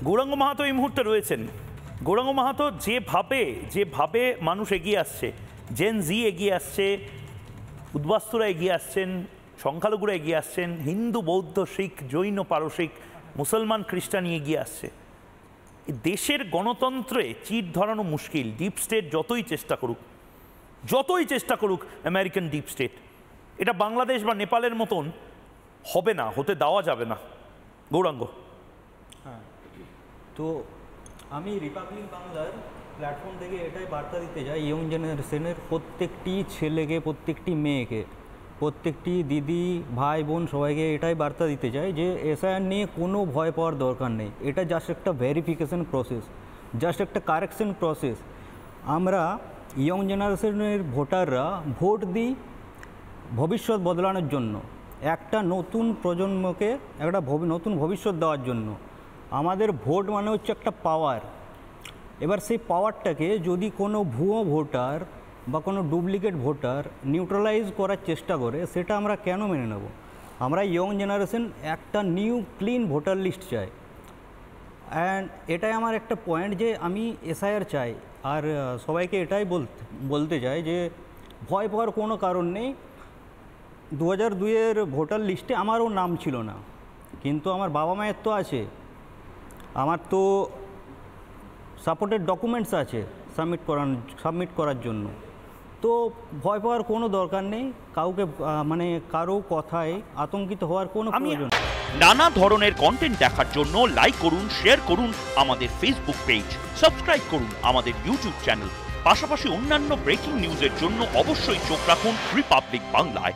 গৌরাঙ্গ মাহাতো এই মুহূর্তে রয়েছেন। গৌরাঙ্গ মাহাতো, যেভাবে মানুষ এগিয়ে আসছে, জেন জি এগিয়ে আসছে, উদ্বাস্তুরা এগিয়ে আসছেন, সংখ্যালঘুরা এগিয়ে আসছেন, হিন্দু বৌদ্ধ শিখ জৈন পারসিক মুসলমান খ্রিস্টান এগিয়ে আসছে, দেশের গণতন্ত্রে চির ধরানো মুশকিল। ডিপ স্টেট যতই চেষ্টা করুক আমেরিকান ডিপ স্টেট, এটা বাংলাদেশ বা নেপালের মতন হবে না, হতে দেওয়া যাবে না। গৌরাঙ্গ। হ্যাঁ, তো আমি রিপাবলিক বাংলার প্ল্যাটফর্ম থেকে এটাই বার্তা দিতে চাই ইয়ং জেনারেশনের প্রত্যেকটি ছেলেকে, প্রত্যেকটি মেয়েকে, প্রত্যেকটি দিদি ভাই বোন সবাইকে এটাই বার্তা দিতে চাই যে এসআইআর নিয়ে কোনো ভয় পাওয়ার দরকার নেই। এটা জাস্ট একটা ভেরিফিকেশন প্রসেস, জাস্ট একটা কারেকশন প্রসেস। আমরা ইয়ং জেনারেশনের ভোটাররা ভোট দিই ভবিষ্যৎ বদলানোর জন্য, একটা নতুন প্রজন্মকে একটা নতুন ভবিষ্যৎ দেওয়ার জন্য। আমাদের ভোট মানে হচ্ছে একটা পাওয়ার। এবার সেই পাওয়ারটাকে যদি কোনো ভুয়ো ভোটার বা কোনো ডুপ্লিকেট ভোটার নিউট্রালাইজ করার চেষ্টা করে, সেটা আমরা কেন মেনে নেব? আমরা ইয়ং জেনারেশন একটা নিউ ক্লিন ভোটার লিস্ট চাই। অ্যান্ড এটাই আমার একটা পয়েন্ট যে আমি এসআইআর চাই। আর সবাইকে এটাই বলতে চাই যে ভয় পাওয়ার কোনো কারণ নেই। 2002-এর ভোটার লিস্টে আমারও নাম ছিল না, কিন্তু আমার বাবা মায়ের তো আছে, আমার তো সাপোর্টেড ডকুমেন্টস আছে সাবমিট করার জন্য। তো ভয় পাওয়ার কোনো দরকার নেই, কাউকে কারো কথায় আতঙ্কিত হওয়ার কোনো প্রয়োজন নেই। নানা ধরনের কন্টেন্ট দেখার জন্য লাইক করুন, শেয়ার করুন আমাদের ফেসবুক পেজ, সাবস্ক্রাইব করুন আমাদের ইউটিউব চ্যানেল। পাশাপাশি অন্যান্য ব্রেকিং নিউজের জন্য অবশ্যই চোখ রাখুন রিপাবলিক বাংলায়।